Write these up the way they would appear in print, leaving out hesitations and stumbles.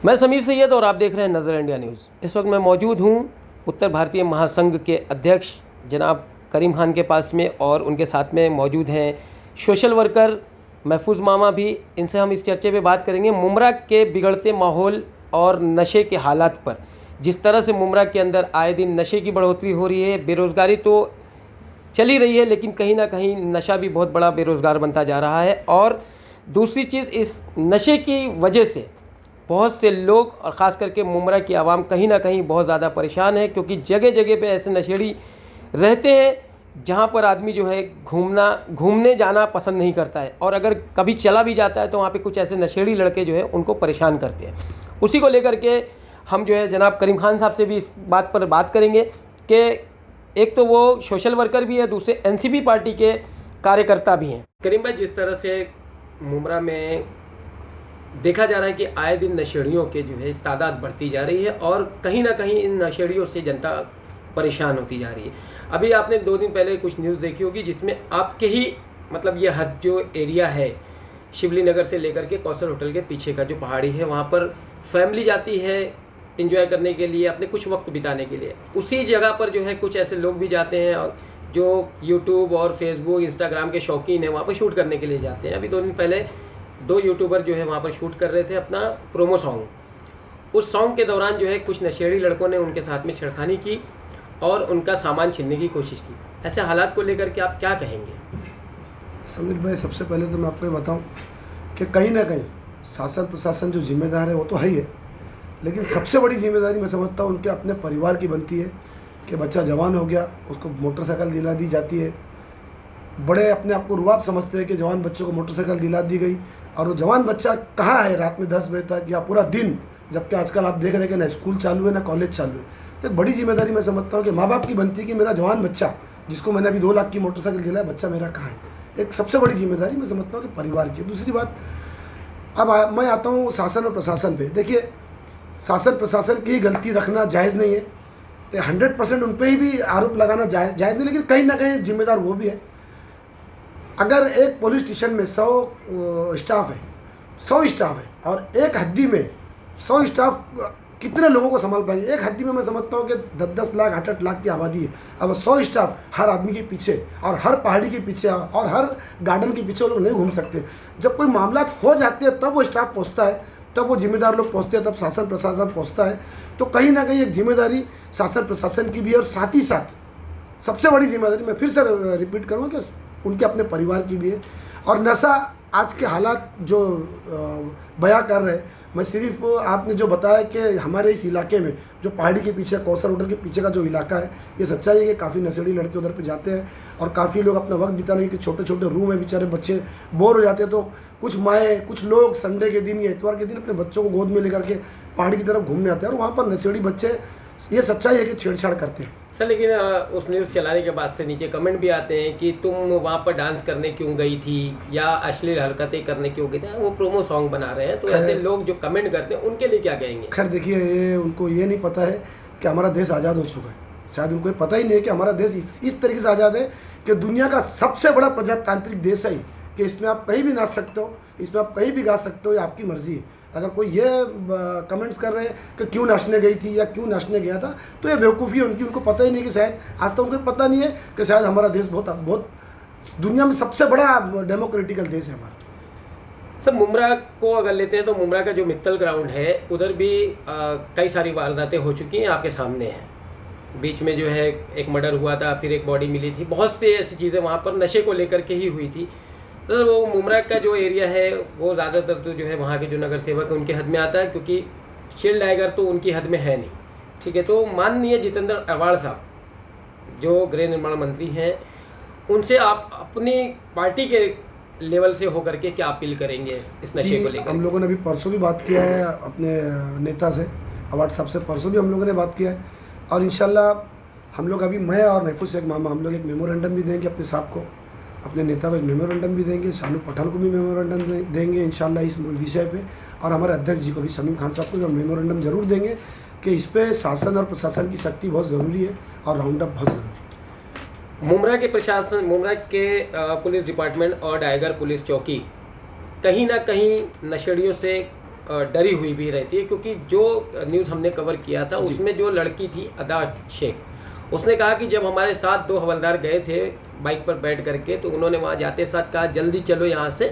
मैं समीर सैयद और आप देख रहे हैं नज़र इंडिया न्यूज़। इस वक्त मैं मौजूद हूँ उत्तर भारतीय महासंघ के अध्यक्ष जनाब करीम खान के पास में और उनके साथ में मौजूद हैं सोशल वर्कर महफूज मामा भी। इनसे हम इस चर्चे पे बात करेंगे मुमरा के बिगड़ते माहौल और नशे के हालात पर। जिस तरह से मुमरा के अंदर आए दिन नशे की बढ़ोतरी हो रही है, बेरोज़गारी तो चली रही है लेकिन कहीं ना कहीं नशा भी बहुत बड़ा बेरोज़गार बनता जा रहा है। और दूसरी चीज़, इस नशे की वजह से बहुत से लोग और ख़ास करके मुमरा की आवाम कहीं ना कहीं बहुत ज़्यादा परेशान है, क्योंकि जगह जगह पे ऐसे नशेड़ी रहते हैं जहाँ पर आदमी जो है घूमने जाना पसंद नहीं करता है, और अगर कभी चला भी जाता है तो वहाँ पे कुछ ऐसे नशेड़ी लड़के जो है उनको परेशान करते हैं। उसी को लेकर के हम जो है जनाब करीम खान साहब से भी इस बात पर बात करेंगे कि एक तो वो सोशल वर्कर भी है, दूसरे एनसीपी पार्टी के कार्यकर्ता भी हैं। करीम भाई, जिस तरह से मुमरा में देखा जा रहा है कि आए दिन नशेड़ियों के जो है तादाद बढ़ती जा रही है और कहीं ना कहीं इन नशेड़ियों से जनता परेशान होती जा रही है। अभी आपने 2 दिन पहले कुछ न्यूज़ देखी होगी जिसमें आपके ही मतलब ये हद जो एरिया है शिवली नगर से लेकर के कौशल होटल के पीछे का जो पहाड़ी है, वहाँ पर फैमिली जाती है एंजॉय करने के लिए, अपने कुछ वक्त बिताने के लिए। उसी जगह पर जो है कुछ ऐसे लोग भी जाते हैं और जो यूट्यूब और फेसबुक इंस्टाग्राम के शौकीन हैं वहाँ पर शूट करने के लिए जाते हैं। अभी 2 दिन पहले 2 यूट्यूबर जो है वहाँ पर शूट कर रहे थे अपना प्रोमो सॉन्ग। उस सॉन्ग के दौरान जो है कुछ नशेड़ी लड़कों ने उनके साथ में छेड़खानी की और उनका सामान छीनने की कोशिश की। ऐसे हालात को लेकर के आप क्या कहेंगे? समीर भाई, सबसे पहले तो मैं आपको ये बताऊं कि कहीं ना कहीं शासन प्रशासन जो जिम्मेदार है वो तो है ही है, लेकिन सबसे बड़ी जिम्मेदारी मैं समझता हूँ उनके अपने परिवार की बनती है कि बच्चा जवान हो गया, उसको मोटरसाइकिल दिला दी जाती है। बड़े अपने आप को रुआब समझते हैं कि जवान बच्चों को मोटरसाइकिल दिला दी गई, और वो जवान बच्चा कहाँ है रात में 10 बजे तक या पूरा दिन, जबकि आजकल आप देख रहे हैं कि ना स्कूल चालू है ना कॉलेज चालू है। तो एक बड़ी जिम्मेदारी मैं समझता हूँ कि माँ बाप की बनती है कि मेरा जवान बच्चा जिसको मैंने अभी 2 लाख की मोटरसाइकिल दिलाया, बच्चा मेरा कहाँ है। एक सबसे बड़ी जिम्मेदारी मैं समझता हूँ कि परिवार की। दूसरी बात, अब मैं आता हूँ शासन और प्रशासन पे। देखिए, शासन प्रशासन की गलती रखना जायज़ नहीं है, 100% उन पर ही भी आरोप लगाना जायज़ नहीं, लेकिन कहीं ना कहीं जिम्मेदार वो भी है। अगर एक पुलिस स्टेशन में 100 स्टाफ है, 100 स्टाफ है और एक हद्दी में 100 स्टाफ कितने लोगों को संभाल पाएंगे? एक हद्दी में मैं समझता हूँ कि 10-10 लाख 8-8 लाख की आबादी है। अब 100 स्टाफ हर आदमी के पीछे और हर पहाड़ी के पीछे और हर गार्डन के पीछे वो लोग नहीं घूम सकते। जब कोई मामला हो जाते हैं तब वो स्टाफ पहुँचता है, तब वो जिम्मेदार लोग पहुँचते हैं, तब शासन प्रशासन पहुँचता है। तो कहीं ना कहीं एक जिम्मेदारी शासन प्रशासन की भी है, और साथ ही साथ सबसे बड़ी जिम्मेदारी मैं फिर से रिपीट करूँगा कि उनके अपने परिवार की भी है। और नशा आज के हालात जो बयां कर रहे हैं, मैं सिर्फ आपने जो बताया कि हमारे इस इलाके में जो पहाड़ी के पीछे कौशल होटल के पीछे का जो इलाका है, ये सच्चाई है कि काफ़ी नशेड़ी लड़के उधर पे जाते हैं और काफ़ी लोग अपना वक्त बिताने के छोटे छोटे रूम है, बेचारे बच्चे बोर हो जाते हैं। तो कुछ माएँ, कुछ लोग संडे के दिन या इतवार के दिन अपने बच्चों को गोद में लेकर के पहाड़ी की तरफ घूमने आते हैं और वहाँ पर नशेड़ी बच्चे, ये सच्चाई है कि छेड़छाड़ करते हैं। सर, लेकिन उस न्यूज़ चलाने के बाद से नीचे कमेंट भी आते हैं कि तुम वहाँ पर डांस करने क्यों गई थी या अश्लील हरकतें करने क्यों गई थी, वो प्रोमो सॉन्ग बना रहे हैं। तो ऐसे लोग जो कमेंट करते हैं उनके लिए क्या कहेंगे? खैर देखिए, ये उनको ये नहीं पता है कि हमारा देश आज़ाद हो चुका है। शायद उनको पता ही नहीं है कि हमारा देश इस तरीके से आज़ाद है कि दुनिया का सबसे बड़ा प्रजातांत्रिक देश है कि इसमें आप कहीं भी नाच सकते हो, इसमें आप कहीं भी गा सकते हो, ये आपकी मर्ज़ी है। अगर कोई ये कमेंट्स कर रहे हैं कि क्यों नाचने गई थी या क्यों नाचने गया था, तो ये बेवकूफ़ी है उनकी। उनको पता ही नहीं कि शायद आज तक उनको पता नहीं है कि शायद हमारा देश बहुत दुनिया में सबसे बड़ा डेमोक्रेटिकल देश है हमारा। सर, मुमरा को अगर लेते हैं तो मुमरा का जो मित्तल ग्राउंड है उधर भी कई सारी वारदातें हो चुकी हैं, आपके सामने हैं। बीच में जो है एक मर्डर हुआ था, फिर एक बॉडी मिली थी, बहुत सी ऐसी चीज़ें वहाँ पर नशे को लेकर के ही हुई थी। तो वो मुमरा का जो एरिया है वो ज़्यादातर तो जो है वहाँ के जो नगर सेवक है उनके हद में आता है, क्योंकि शील्ड टाइगर तो उनकी हद में है नहीं। ठीक है, तो माननीय जितेंद्र अवाड़ साहब जो गृह निर्माण मंत्री हैं, उनसे आप अपनी पार्टी के लेवल से होकर के क्या अपील करेंगे इस नशे को लेकर? हम लोगों ने अभी परसों भी बात किया है अपने नेता से, अवाड़ साहब से परसों भी हम लोगों ने बात किया है, और इंशाल्लाह हम लोग अभी, मैं और महफूज शेख मामा, हम लोग एक मेमोरेंडम भी देंगे अपने साहब को, अपने नेता को एक मेमोरेंडम भी देंगे, शानू पठान को भी मेमोरेंडम देंगे इंशाल्लाह इस विषय पे, और हमारे अध्यक्ष जी को भी, शमीम खान साहब को भी मेमोरेंडम जरूर देंगे कि इस पे शासन और प्रशासन की सख्ती बहुत ज़रूरी है और राउंड अप बहुत ज़रूरी है। मुमरा के प्रशासन, मुमरा के पुलिस डिपार्टमेंट और टाइगर पुलिस चौकी कहीं ना कहीं नशेड़ियों से डरी हुई भी रहती है, क्योंकि जो न्यूज़ हमने कवर किया था उसमें जो लड़की थी अदा शेख, उसने कहा कि जब हमारे साथ 2 हवलदार गए थे बाइक पर बैठ करके, तो उन्होंने वहाँ जाते साथ कहा जल्दी चलो यहाँ से,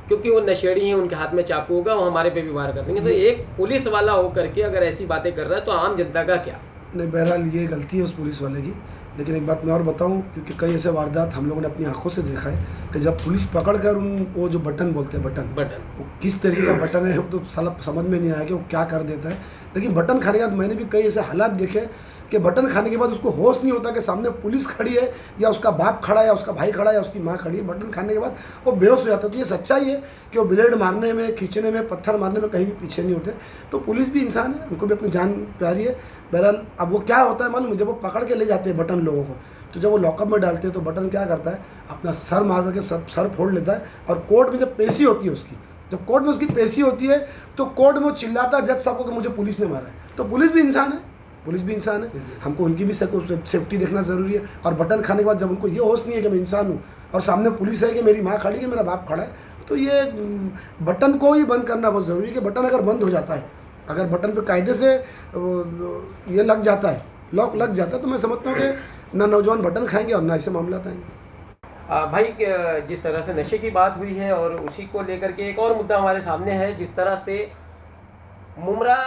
क्योंकि वो नशेड़ी हैं, उनके हाथ में चाकू होगा, वो हमारे पे भी वार कर देंगे। तो एक पुलिस वाला होकर के अगर ऐसी बातें कर रहा है तो आम जनता का क्या? नहीं, बहरहाल ये गलती है उस पुलिस वाले की। लेकिन एक बात मैं और बताऊं, क्योंकि कई ऐसे वारदात हम लोगों ने अपनी आंखों से देखा है कि जब पुलिस पकड़ कर वो जो बटन बोलते हैं, बटन वो किस तरीके का बटन है, वो तो साला समझ में नहीं आया कि वो क्या कर देता है। लेकिन बटन खाने के बाद मैंने भी कई ऐसे हालात देखे कि बटन खाने के बाद उसको होश नहीं होता कि सामने पुलिस खड़ी है या उसका बाप खड़ा है या उसका भाई खड़ा है या उसकी माँ खड़ी है। बटन खाने के बाद वो बेहोश हो जाता है। तो ये सच्चाई है कि वो ब्लेड मारने में, खींचने में, पत्थर मारने में कहीं भी पीछे नहीं होते। तो पुलिस भी इंसान है, उनको भी अपनी जान प्यारी है। बहरहाल अब वो क्या होता है मालूम, जब वो पकड़ के ले जाते हैं बटन लोगों को, तो जब वो लॉकअप में डालते हैं तो बटन क्या करता है, अपना सर मार करके सर फोड़ लेता है। और कोर्ट में जब पेशी होती है उसकी, जब कोर्ट में उसकी पेशी होती है तो कोर्ट में वो चिल्लाता है जज साहब को कि मुझे पुलिस ने मारा है। तो पुलिस भी इंसान है, पुलिस भी इंसान है, हमको उनकी भी सेफ्टी देखना ज़रूरी है। और बटन खाने के बाद जब उनको ये होश नहीं है कि मैं इंसान हूँ और सामने पुलिस है कि मेरी माँ खड़ी है, मेरा बाप खड़ा है, तो ये बटन को ही बंद करना बहुत ज़रूरी है। कि बटन अगर बंद हो जाता है, अगर बटन पे कायदे से ये लग जाता है, लॉक लग जाता है, तो मैं समझता हूँ कि ना नौजवान बटन खाएंगे और ना ऐसे मामला आएंगे। भाई, जिस तरह से नशे की बात हुई है और उसी को लेकर के एक और मुद्दा हमारे सामने है, जिस तरह से मुमरा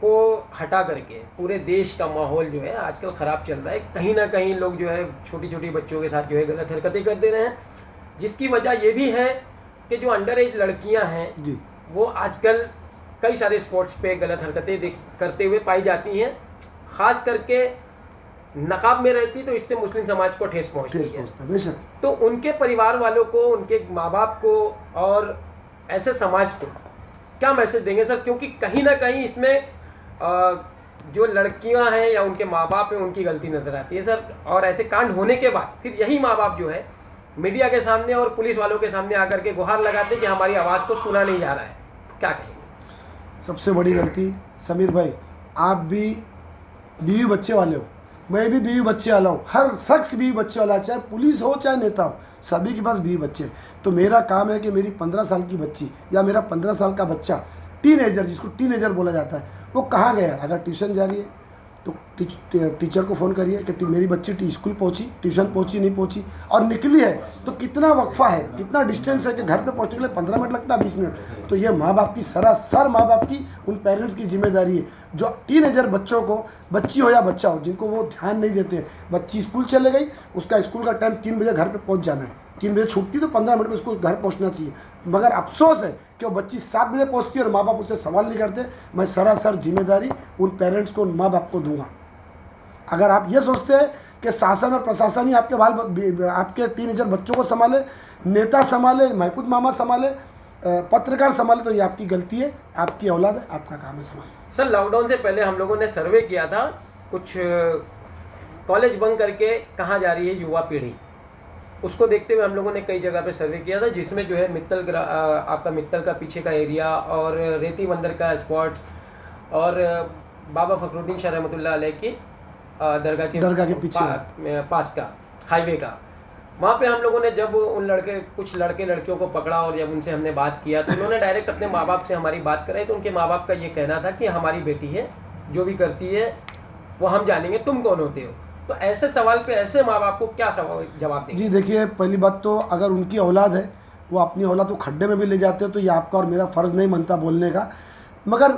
को हटा करके पूरे देश का माहौल जो है आजकल ख़राब चल रहा है। कहीं ना कहीं लोग जो है छोटी छोटी बच्चों के साथ जो है गलत हरकतें कर दे रहे हैं, जिसकी वजह ये भी है कि जो अंडर एज लड़कियां हैं जी, वो आजकल कई सारे स्पोर्ट्स पे गलत हरकतें करते हुए पाई जाती हैं। ख़ास करके नकाब में रहती, तो इससे मुस्लिम समाज को ठेस पहुँचती है। बेशक। तो उनके परिवार वालों को, उनके माँ बाप को और ऐसे समाज को क्या मैसेज देंगे सर? क्योंकि कहीं ना कहीं इसमें जो लड़कियां हैं या उनके माँ बाप हैं उनकी गलती नज़र आती है सर। और ऐसे कांड होने के बाद फिर यही माँ बाप जो है मीडिया के सामने और पुलिस वालों के सामने आकर के गुहार लगाते हैं कि हमारी आवाज़ को सुना नहीं जा रहा है। क्या कहेंगे? सबसे बड़ी गलती समीर भाई, आप भी बीवी बच्चे वाले हो, मैं भी बीवी बच्चे वाला हूँ, हर शख्स बीवी बच्चे वाला है, चाहे पुलिस हो चाहे नेता हो, सभी के पास बीवी बच्चे। तो मेरा काम है कि मेरी 15 साल की बच्ची या मेरा 15 साल का बच्चा, टीनेजर, जिसको टीनेजर बोला जाता है, वो कहाँ गया। अगर ट्यूशन जा रही है तो टीचर को फ़ोन करिए कि मेरी बच्ची स्कूल पहुंची, ट्यूशन पहुंची, नहीं पहुंची, और निकली है तो कितना वक्फा है, कितना डिस्टेंस है कि घर पे पहुंचने के लिए 15 मिनट लगता है, 20 मिनट। तो ये माँ बाप की, सरासर माँ बाप की, उन पेरेंट्स की जिम्मेदारी है जो टीनेजर बच्चों को, बच्ची हो या बच्चा हो, जिनको वो ध्यान नहीं देते हैं। बच्ची स्कूल चले गई, उसका स्कूल का टाइम 3 बजे घर पर पहुँच जाना है, 3 बजे छूटती तो 15 मिनट में उसको घर पहुंचना चाहिए। मगर अफसोस है कि वो बच्ची 7 बजे पहुंचती है और माँ बाप उससे सवाल नहीं करते। मैं सरासर जिम्मेदारी उन पेरेंट्स को, उन माँ बाप को दूंगा। अगर आप ये सोचते हैं कि शासन और प्रशासन ही आपके टीनेजर बच्चों को संभाले, नेता संभाले, महफूज मामा संभाले, पत्रकार संभाले, तो ये आपकी गलती है, आपकी औलाद है, आपका काम है संभालना। सर, लॉकडाउन से पहले हम लोगों ने सर्वे किया था, कुछ कॉलेज बंद करके कहाँ जा रही है युवा पीढ़ी, उसको देखते हुए हम लोगों ने कई जगह पे सर्वे किया था, जिसमें जो है आपका मित्तल का पीछे का एरिया और रेती बंदर का स्पॉट्स और बाबा फखरुद्दीन शाह रहमतुल्लाह अलैह की दरगाह के पीछे पास का हाईवे का, वहाँ पे हम लोगों ने जब कुछ लड़के लड़कियों को पकड़ा और जब उनसे हमने बात किया तो उन्होंने डायरेक्ट अपने माँ बाप से हमारी बात कराई। तो उनके माँ बाप का ये कहना था कि हमारी बेटी है, जो भी करती है वो हम जानेंगे, तुम कौन होते हो। तो ऐसे सवाल पे ऐसे माँ बाप को क्या जवाब देंगे? जी देखिए, पहली बात तो अगर उनकी औलाद है, वो अपनी औलाद को खड्डे में भी ले जाते हो, तो ये आपका और मेरा फ़र्ज़ नहीं बनता बोलने का। मगर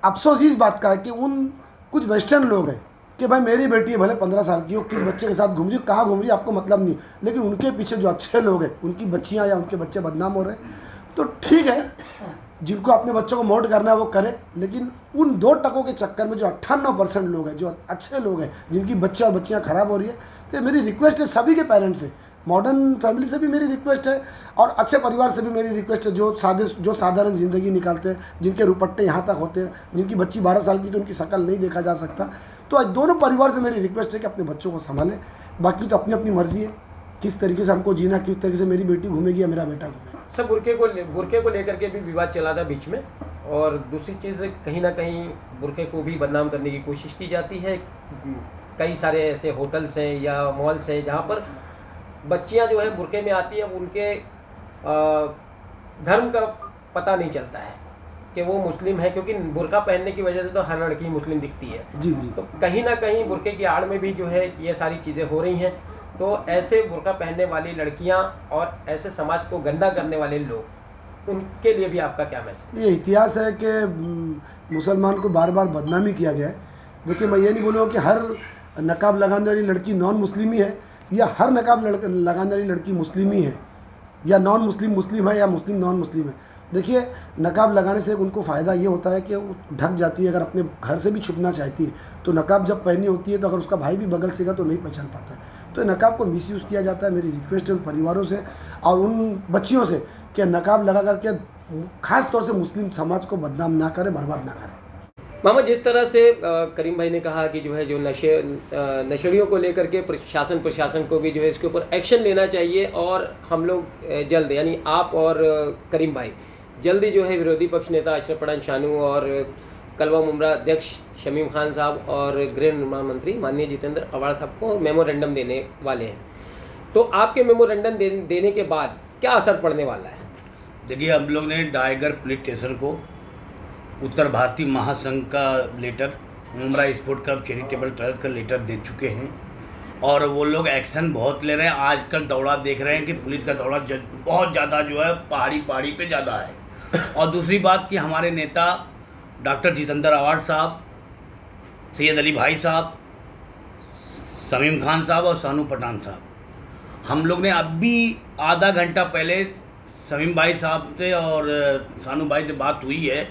अफसोस इस बात का है कि उन कुछ वेस्टर्न लोग हैं कि भाई मेरी बेटी है, भले 15 साल की हो, किस बच्चे के साथ घूम रही हो, कहाँ घूम रही है, आपको मतलब नहीं। लेकिन उनके पीछे जो अच्छे लोग हैं, उनकी बच्चियाँ या उनके बच्चे बदनाम हो रहे हैं, तो ठीक है, जिनको अपने बच्चों को मोल्ड करना है वो करें। लेकिन उन 2 टकों के चक्कर में जो 98% लोग हैं, जो अच्छे लोग हैं, जिनकी बच्चे और बच्चियाँ ख़राब हो रही है, तो मेरी रिक्वेस्ट है सभी के पेरेंट्स से, मॉडर्न फैमिली से भी मेरी रिक्वेस्ट है और अच्छे परिवार से भी मेरी रिक्वेस्ट है, जो साधारण ज़िंदगी निकालते हैं, जिनके रुपट्टे यहाँ तक होते हैं, जिनकी बच्ची 12 साल की तो उनकी शक्ल नहीं देखा जा सकता। तो आज दोनों परिवार से मेरी रिक्वेस्ट है कि अपने बच्चों को संभालें। बाकी तो अपनी अपनी मर्ज़ी है, किस तरीके से हमको जीना, किस तरीके से मेरी बेटी घूमेगी या मेरा बेटा घूमेगा। सर, बुरके को लेकर के भी विवाद चला था बीच में, और दूसरी चीज़ कहीं ना कहीं बुरके को भी बदनाम करने की कोशिश की जाती है। कई सारे ऐसे होटल्स हैं या मॉल्स हैं जहाँ पर बच्चियाँ जो है बुरके में आती हैं, उनके धर्म का पता नहीं चलता है। कि वो मुस्लिम है, क्योंकि बुर्का पहनने की वजह से तो हर लड़की मुस्लिम दिखती है। जी जी। तो कहीं ना कहीं बुर्के की आड़ में भी जो है ये सारी चीज़ें हो रही हैं। तो ऐसे बुर्का पहनने वाली लड़कियां और ऐसे समाज को गंदा करने वाले लोग, उनके लिए भी आपका क्या मैसेज? ये इतिहास है कि मुसलमान को बार बार बदनामी किया गया है। देखिए, मैं ये नहीं बोलूँगा कि हर नकाब लगाने वाली लड़की नॉन मुस्लिम ही है, या हर नकाब लगाने वाली लड़की मुस्लिम ही है, या नॉन मुस्लिम मुस्लिम है, या मुस्लिम नॉन मुस्लिम है। देखिए, नकाब लगाने से उनको फ़ायदा ये होता है कि वो ढक जाती है। अगर अपने घर से भी छुपना चाहती है तो नकाब जब पहनी होती है, तो अगर उसका भाई भी बगल से तो नहीं पहचान पाता है। तो नकाब को मिसयूज़ किया जाता है। मेरी रिक्वेस्ट है उन परिवारों से और उन बच्चियों से कि नकाब लगा करके ख़ास तौर से मुस्लिम समाज को बदनाम ना करें, बर्बाद ना करें। मामा, जिस तरह से करीम भाई ने कहा कि जो है जो नशेड़ियों को लेकर के प्रशासन को भी जो है इसके ऊपर एक्शन लेना चाहिए, और हम लोग जल्द, यानी आप और करीम भाई जल्दी जो है विरोधी पक्ष नेता अशरफ पठान शानू और कलवा मुमरा अध्यक्ष शमीम खान साहब और गृह निर्माण मंत्री माननीय जितेंद्र अवाड़ साहब को मेमोरेंडम देने वाले हैं। तो आपके मेमोरेंडम देने के बाद क्या असर पड़ने वाला है? देखिए, हम लोग ने डायगर पुलिस स्टेशन को उत्तर भारतीय महासंघ का letter, Mumra sport club charitable trust का लेटर दे चुके हैं, और वो लोग एक्शन बहुत ले रहे हैं। आजकल दौड़ा देख रहे हैं कि पुलिस का दौड़ा बहुत ज़्यादा जो है पहाड़ी पे ज़्यादा है। और दूसरी बात कि हमारे नेता डॉक्टर जितेंद्र अवाड़ साहब, सैयद अली भाई साहब, शमीम खान साहब और सानू पठान साहब, हम लोग ने अभी आधा घंटा पहले शमीम भाई साहब से और सानू भाई से बात हुई है।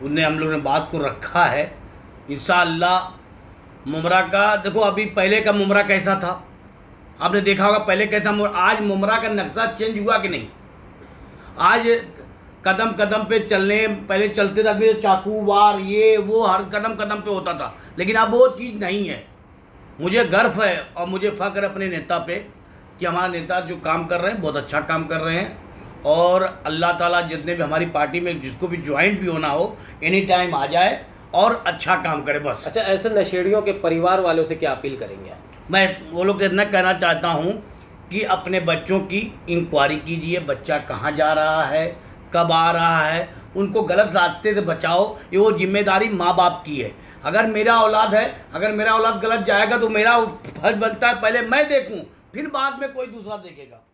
उनने हम लोग ने बात को रखा है। इंशाअल्लाह मुमरा का, देखो अभी पहले का मुमरा कैसा था आपने देखा होगा, पहले कैसा आज मुमरा का नक्शा चेंज हुआ कि नहीं? आज कदम कदम पे चलने, पहले चलते रहते चाकू वार ये वो हर कदम कदम पे होता था, लेकिन अब वो चीज़ नहीं है। मुझे गर्व है और मुझे फ़ख्र है अपने नेता पे कि हमारा नेता जो काम कर रहे हैं बहुत अच्छा काम कर रहे हैं, और अल्लाह ताला जितने भी हमारी पार्टी में जिसको भी ज्वाइंट भी होना हो एनी टाइम आ जाए और अच्छा काम करे बस। अच्छा, ऐसे नशेड़ियों के परिवार वालों से क्या अपील करेंगे? मैं वो लोग से इतना कहना चाहता हूँ कि अपने बच्चों की इंक्वायरी कीजिए, बच्चा कहाँ जा रहा है, कब आ रहा है, उनको गलत रास्ते से बचाओ। ये वो जिम्मेदारी माँ बाप की है। अगर मेरा औलाद है, अगर मेरा औलाद गलत जाएगा तो मेरा फर्ज बनता है पहले मैं देखूँ, फिर बाद में कोई दूसरा देखेगा।